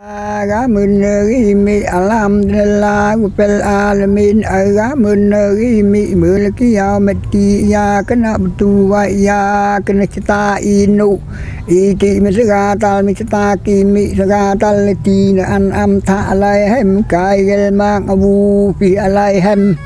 Meneri alhamdulillah rabbil alamin meneri mulki yaumati ya kena betua ya kena citainu iki misratal mistaqimi siratal ladina an'amta alaihim ghairil maghdubi alaihim.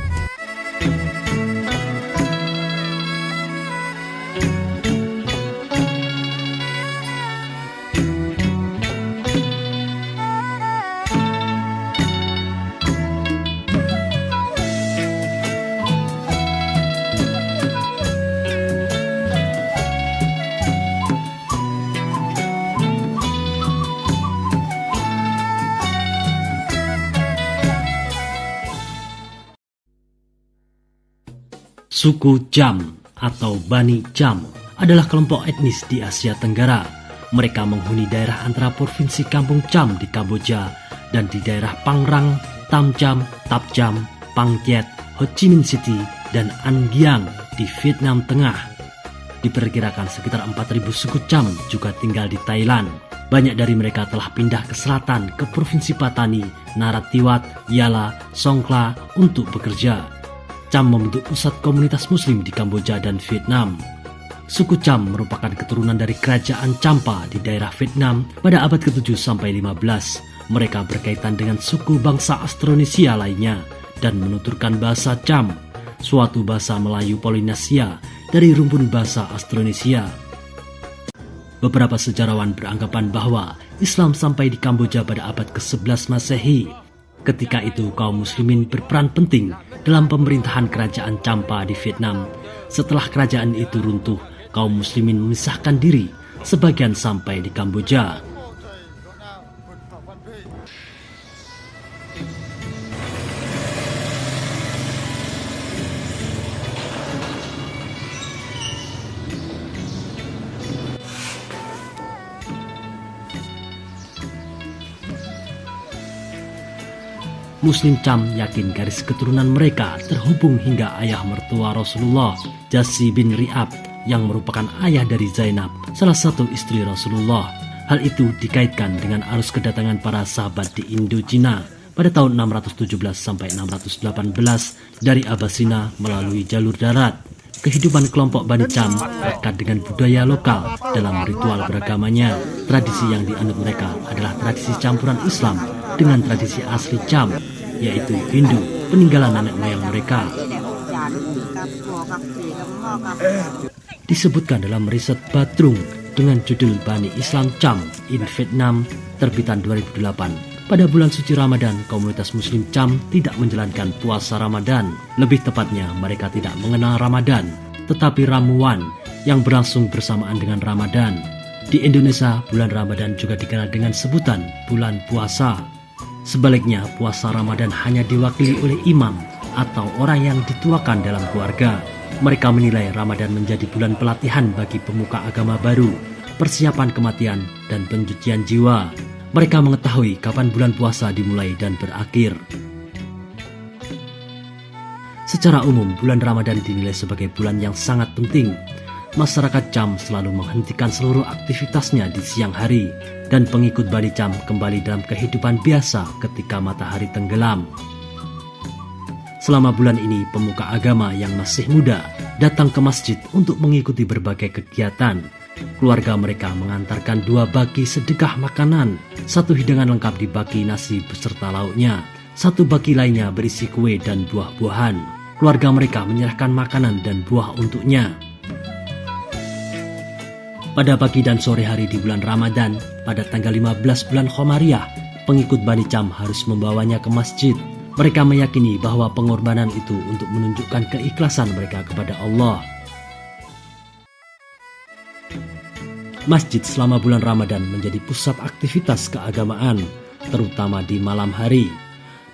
Suku Cham atau Bani Cham adalah kelompok etnis di Asia Tenggara. Mereka menghuni daerah antara provinsi Kampung Cham di Kamboja dan di daerah Phangrang, Tam Cham, Tap Cham, Pang Thiet, Ho Chi Minh City, dan An Giang di Vietnam Tengah. Diperkirakan sekitar 4.000 suku Cham juga tinggal di Thailand. Banyak dari mereka telah pindah ke selatan ke provinsi Pattani, Narathiwat, Yala, Songkhla untuk bekerja. Cham membentuk pusat komunitas muslim di Kamboja dan Vietnam. Suku Cham merupakan keturunan dari kerajaan Champa di daerah Vietnam pada abad ke-7 sampai 15. Mereka berkaitan dengan suku bangsa Austronesia lainnya dan menuturkan bahasa Cham, suatu bahasa Melayu Polinesia dari rumpun bahasa Austronesia. Beberapa sejarawan beranggapan bahwa Islam sampai di Kamboja pada abad ke-11 Masehi. Ketika itu kaum muslimin berperan penting dalam pemerintahan kerajaan Champa di Vietnam. Setelah kerajaan itu runtuh, kaum muslimin memisahkan diri, sebagian sampai di Kamboja. Muslim Cham yakin garis keturunan mereka terhubung hingga ayah mertua Rasulullah, Jassi bin Ri'ab, yang merupakan ayah dari Zainab, salah satu istri Rasulullah. Hal itu dikaitkan dengan arus kedatangan para sahabat di Indochina pada tahun 617 sampai 618 dari Abyssinia melalui jalur darat. Kehidupan kelompok Bani Cham lekat dengan budaya lokal dalam ritual beragamanya. Tradisi yang dianut mereka adalah tradisi campuran Islam dengan tradisi asli Cham, yaitu Hindu, peninggalan nenek moyang mereka. Disebutkan dalam riset Batrung dengan judul Bani Islam Cham in Vietnam, terbitan 2008. Pada bulan suci Ramadan, komunitas Muslim Cham tidak menjalankan puasa Ramadan. Lebih tepatnya, mereka tidak mengenal Ramadan, tetapi Ramuan yang berlangsung bersamaan dengan Ramadan. Di Indonesia, bulan Ramadan juga dikenal dengan sebutan bulan puasa. Sebaliknya, puasa Ramadan hanya diwakili oleh imam atau orang yang dituakan dalam keluarga. Mereka menilai Ramadan menjadi bulan pelatihan bagi pemuka agama baru, persiapan kematian, dan pencucian jiwa. Mereka mengetahui kapan bulan puasa dimulai dan berakhir. Secara umum, bulan Ramadan dinilai sebagai bulan yang sangat penting. Masyarakat Cham selalu menghentikan seluruh aktivitasnya di siang hari, dan pengikut Bani Cham kembali dalam kehidupan biasa ketika matahari tenggelam. Selama bulan ini, pemuka agama yang masih muda datang ke masjid untuk mengikuti berbagai kegiatan. Keluarga mereka mengantarkan 2 baki sedekah makanan, 1 hidangan lengkap dibagi nasi beserta lauknya, 1 baki lainnya berisi kue dan buah-buahan. Keluarga mereka menyerahkan makanan dan buah untuknya. Pada pagi dan sore hari di bulan Ramadan, pada tanggal 15 bulan Khomariyah, pengikut Bani Cham harus membawanya ke masjid. Mereka meyakini bahwa pengorbanan itu untuk menunjukkan keikhlasan mereka kepada Allah. Masjid selama bulan Ramadan menjadi pusat aktivitas keagamaan, terutama di malam hari.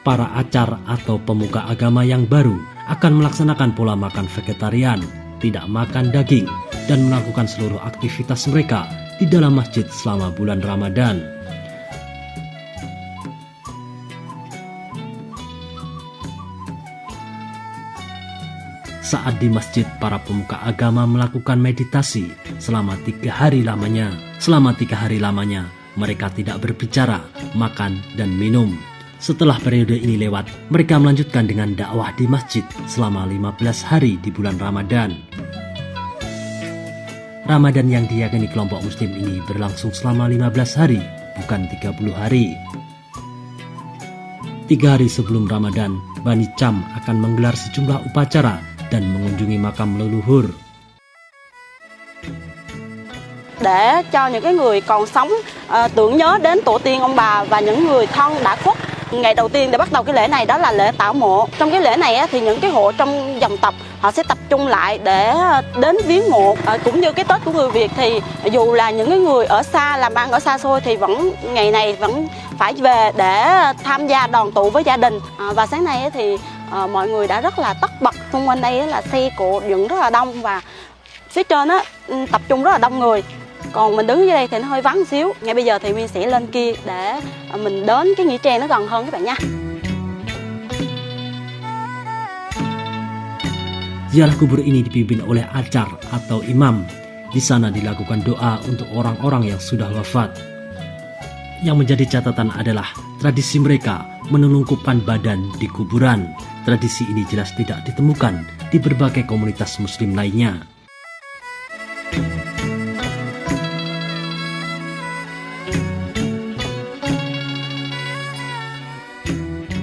Para acar atau pemuka agama yang baru akan melaksanakan pola makan vegetarian, tidak makan daging, dan melakukan seluruh aktivitas mereka di dalam masjid selama bulan Ramadan. Saat di masjid, para pemuka agama melakukan meditasi selama 3 hari lamanya. Selama 3 hari lamanya, Mereka tidak berbicara, makan, dan minum. Setelah periode ini lewat, mereka melanjutkan dengan dakwah di masjid selama 15 hari di bulan Ramadan. Ramadan yang diyakini kelompok muslim ini berlangsung selama 15 hari, bukan 30 hari. 3 hari sebelum Ramadan, Bani Cham akan menggelar sejumlah upacara dan mengunjungi makam leluhur. Để cho những cái người còn sống tưởng nhớ đến tổ tiên ông bà và những người thân đã khuất. Ngày đầu tiên để bắt đầu cái lễ này đó là lễ tảo mộ. Trong cái lễ này thì những cái hộ trong dòng tộc họ sẽ tập trung lại để đến viếng mộ. Cũng như cái Tết của người Việt thì dù là những cái người ở xa làm ăn ở xa xôi thì vẫn ngày này vẫn phải về để tham gia đoàn tụ với gia đình. Và sáng nay thì mọi người đã rất là tất bật. Xung quanh đây là xe cộ dựng rất là đông và phía trên tập trung rất là đông người. Còn mình đứng dưới đây thì nó hơi vắng một xíu. Ngay bây giờ thì Nguyên sẽ lên kia để mình đến cái nghĩa trang nó gần hơn các bạn nha. Ziarah kubur ini dipimpin oleh acar atau imam. Di sana dilakukan doa untuk orang-orang yang sudah wafat. Yang menjadi catatan adalah tradisi mereka menelungkupkan badan di kuburan. Tradisi ini jelas tidak ditemukan di berbagai komunitas muslim lainnya.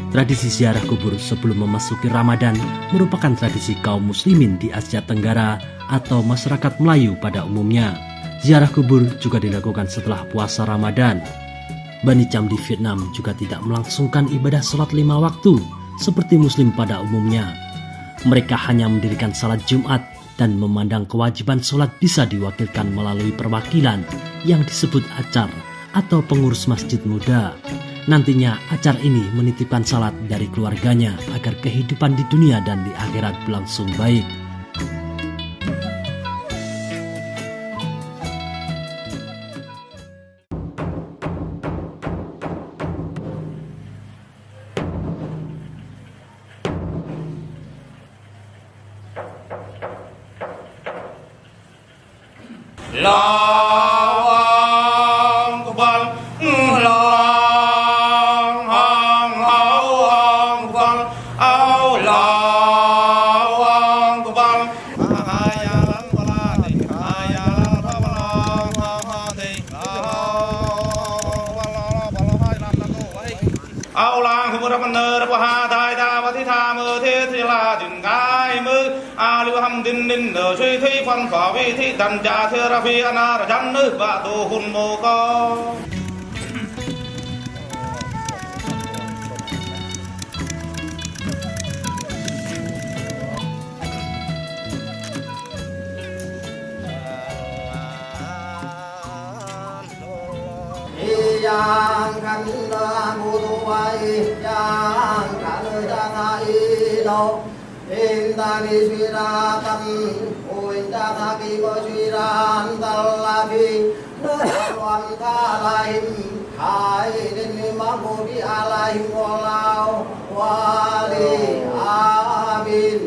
Tradisi ziarah kubur sebelum memasuki Ramadan merupakan tradisi kaum muslimin di Asia Tenggara atau masyarakat Melayu pada umumnya. Ziarah kubur juga dilakukan setelah puasa Ramadan. Bani Cham di Vietnam juga tidak melangsungkan ibadah sholat 5 waktu seperti muslim pada umumnya. Mereka hanya mendirikan salat Jumat dan memandang kewajiban sholat bisa diwakilkan melalui perwakilan yang disebut acar atau pengurus masjid muda. Nantinya acar ini menitipkan salat dari keluarganya agar kehidupan di dunia dan di akhirat berlangsung baik. Yang kan mutu wai yang kan jangan ilo intani swiratan uinta ki boswiran talabi dalam kalahim hai ini mamudi alaihim walau wali amin.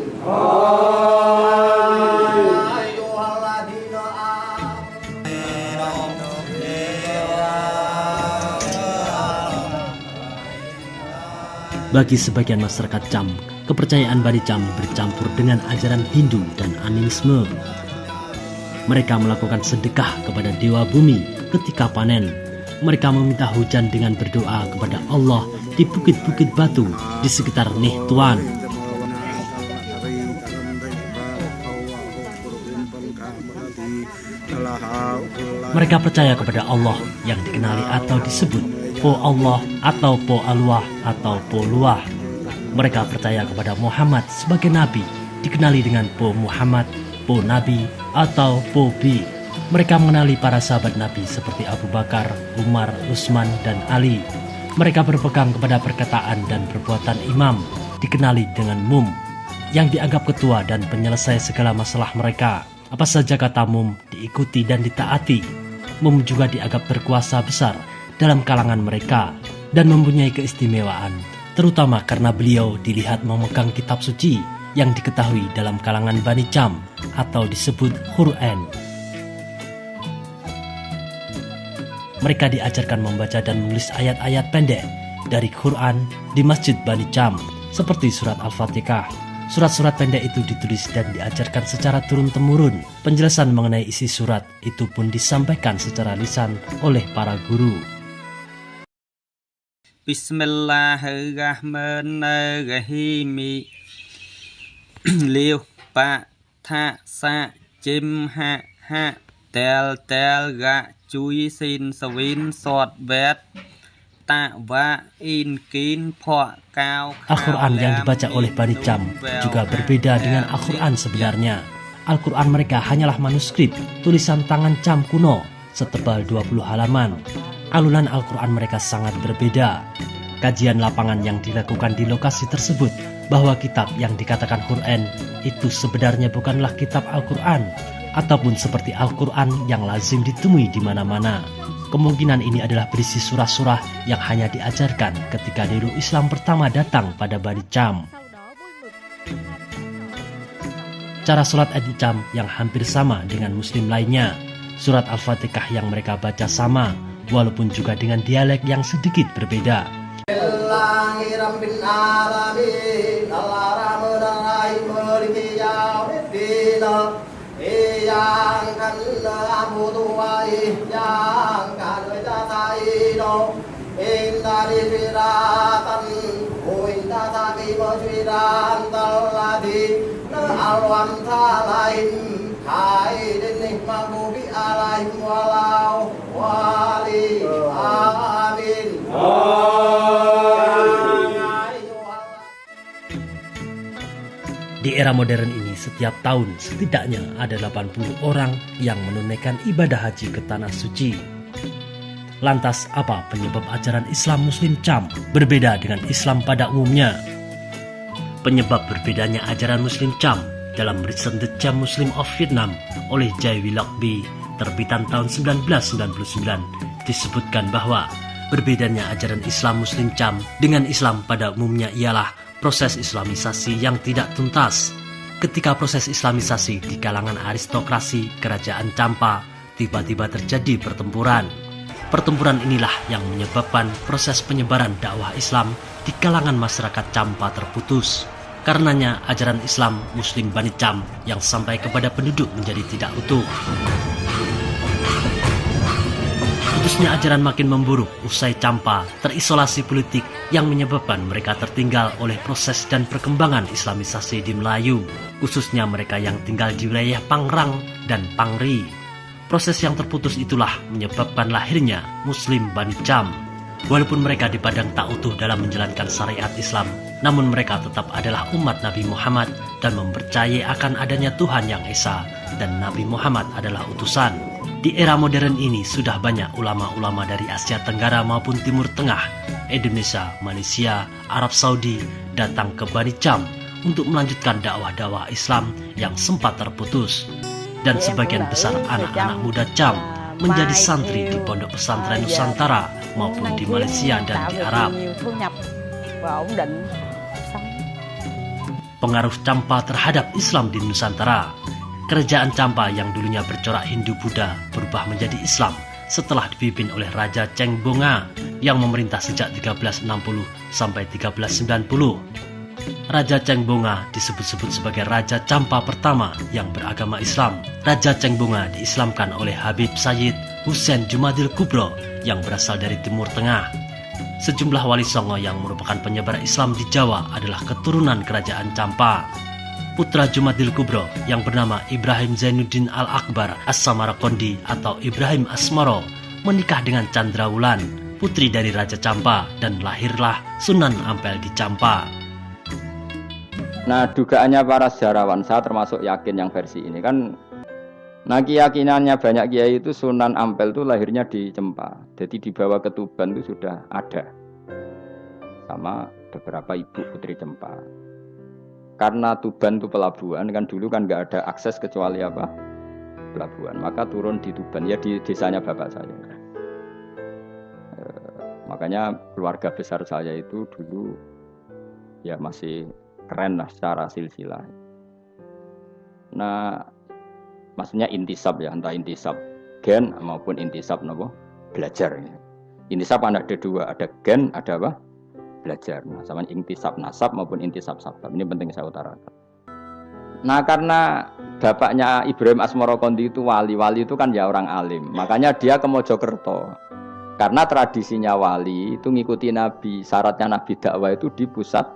Bagi sebagian masyarakat Cham, kepercayaan Bani Cham bercampur dengan ajaran Hindu dan animisme. Mereka melakukan sedekah kepada dewa bumi ketika panen. Mereka meminta hujan dengan berdoa kepada Allah di bukit-bukit batu di sekitar Nih Tuan. Mereka percaya kepada Allah yang dikenali atau disebut Po Allah atau Po Allah atau Po Luah. Mereka percaya kepada Muhammad sebagai Nabi, dikenali dengan Po Muhammad, Po Nabi, atau Po Bi. Mereka mengenali para sahabat Nabi seperti Abu Bakar, Umar, Utsman, dan Ali. Mereka berpegang kepada perkataan dan perbuatan imam, dikenali dengan Mum, yang dianggap ketua dan penyelesai segala masalah mereka. Apa saja kata Mum diikuti dan ditaati. Mum juga dianggap berkuasa besar dalam kalangan mereka dan mempunyai keistimewaan, terutama karena beliau dilihat memegang kitab suci yang diketahui dalam kalangan Bani Cham atau disebut Quran. Mereka diajarkan membaca dan menulis ayat-ayat pendek dari Quran di Masjid Bani Cham, seperti surat Al-Fatihah. Surat-surat pendek itu ditulis dan diajarkan secara turun-temurun. Penjelasan mengenai isi surat itu pun disampaikan secara lisan oleh para guru. Bismillahirrahmanirrahim. Liu pa tha sa chim ha ha tel tel ga chui sin sawin sot vet ta wa in kin pho kau. Al-Quran yang dibaca oleh Bani Cham juga berbeda dengan Al-Quran sebenarnya. Al-Quran mereka hanyalah manuskrip tulisan tangan Cham kuno setebal 20 halaman. Alunan Al-Quran mereka sangat berbeda. Kajian lapangan yang dilakukan di lokasi tersebut bahwa kitab yang dikatakan Quran itu sebenarnya bukanlah kitab Al-Quran ataupun seperti Al-Quran yang lazim ditemui di mana-mana. Kemungkinan ini adalah berisi surah-surah yang hanya diajarkan ketika Darul Islam pertama datang pada Bani Cham. Cara sholat Bani Cham yang hampir sama dengan muslim lainnya. Surat Al-Fatihah yang mereka baca sama, walaupun juga dengan dialek yang sedikit berbeda. Di era modern ini setiap tahun setidaknya ada 80 orang yang menunaikan ibadah haji ke Tanah Suci. Lantas apa penyebab ajaran Islam Muslim Cham berbeda dengan Islam pada umumnya? Penyebab berbedanya ajaran Muslim Cham dalam Recent The Cham Muslim of Vietnam oleh Jai Willoughby terbitan tahun 1999 disebutkan bahwa berbedanya ajaran Islam Muslim Cham dengan Islam pada umumnya ialah proses islamisasi yang tidak tuntas. Ketika proses islamisasi di kalangan aristokrasi kerajaan Champa tiba-tiba terjadi pertempuran. Pertempuran inilah yang menyebabkan proses penyebaran dakwah Islam di kalangan masyarakat Champa terputus. Karenanya ajaran Islam Muslim Bani Cham yang sampai kepada penduduk menjadi tidak utuh. Putusnya ajaran makin memburuk usai Champa terisolasi politik yang menyebabkan mereka tertinggal oleh proses dan perkembangan islamisasi di Melayu, khususnya mereka yang tinggal di wilayah Pangrang dan Pangri. Proses yang terputus itulah menyebabkan lahirnya Muslim Bani Cham. Walaupun mereka dipandang tak utuh dalam menjalankan syariat Islam, namun mereka tetap adalah umat Nabi Muhammad dan mempercayai akan adanya Tuhan yang Esa dan Nabi Muhammad adalah utusan. Di era modern ini sudah banyak ulama-ulama dari Asia Tenggara maupun Timur Tengah, Indonesia, Malaysia, Arab Saudi datang ke Bani Cham untuk melanjutkan dakwah-dakwah Islam yang sempat terputus. Dan sebagian besar anak-anak muda Cham menjadi santri di pondok pesantren Nusantara maupun di Malaysia dan di Arab. Pengaruh Champa terhadap Islam di Nusantara. Kerajaan Champa yang dulunya bercorak Hindu-Buddha berubah menjadi Islam setelah dipimpin oleh Raja Cheng Bonga yang memerintah sejak 1360 sampai 1390. Raja Cheng Bonga disebut-sebut sebagai Raja Champa pertama yang beragama Islam. Raja Cheng Bonga diislamkan oleh Habib Sayyid Hussein Jumadil Kubro yang berasal dari Timur Tengah. Sejumlah wali songo yang merupakan penyebar Islam di Jawa adalah keturunan kerajaan Champa. Putra Jumadil Kubro yang bernama Ibrahim Zainuddin Al-Akbar As-Samarakondi atau Ibrahim Asmoro menikah dengan Chandrawulan, putri dari Raja Champa, dan lahirlah Sunan Ampel di Champa. Nah, dugaannya para sejarawan, saya termasuk yakin yang versi ini kan. Nah, keyakinannya banyak kiai itu Sunan Ampel itu lahirnya di Cempa. Jadi dibawa ke Tuban itu sudah ada. Sama beberapa ibu putri Cempa. Karena Tuban itu pelabuhan, kan dulu kan nggak ada akses kecuali apa? Pelabuhan. Maka turun di Tuban, ya di desanya bapak saya. Makanya keluarga besar saya itu dulu ya masih keren lah secara silsilah. Nah, maksudnya intisab ya, entah intisab gen maupun intisab nopo belajar. Intisab kan ada dua, ada gen, ada apa? Belajar. Nah, sama intisab nasab maupun intisab sabab. Ini penting saya utarakan. Nah, karena bapaknya Ibrahim Asmorokondi itu wali itu kan ya orang alim. Makanya dia ke Mojokerto. Karena tradisinya wali itu ngikuti Nabi. Syaratnya Nabi dakwah itu di pusat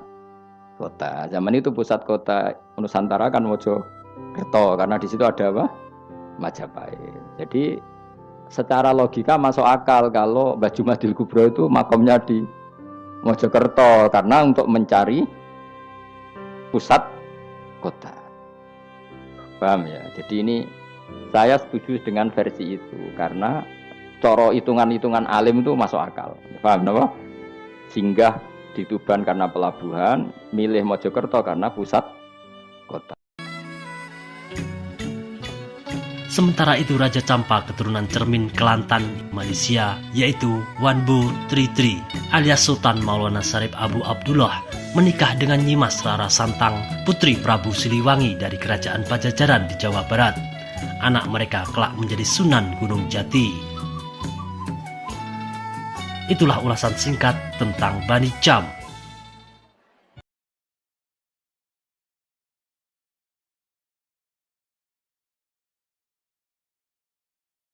kota. Zaman itu pusat kota Nusantara kan Mojokerto. Karena di situ ada apa? Majapahit. Jadi secara logika masuk akal kalau Mbah Jumadil Kubro itu makamnya di Mojokerto karena untuk mencari pusat kota. Paham ya? Jadi ini saya setuju dengan versi itu karena coro hitungan-hitungan alim itu masuk akal. Paham napa? Singgah di Tuban karena pelabuhan, milih Mojokerto karena pusat kota. Sementara itu Raja Campa keturunan Cermin Kelantan, Malaysia, yaitu Wanbu Tri alias Sultan Maulana Syarif Abu Abdullah menikah dengan Nyimas Rara Santang, putri Prabu Siliwangi dari Kerajaan Pajajaran di Jawa Barat. Anak mereka kelak menjadi Sunan Gunung Jati. Itulah ulasan singkat tentang Bani Cham.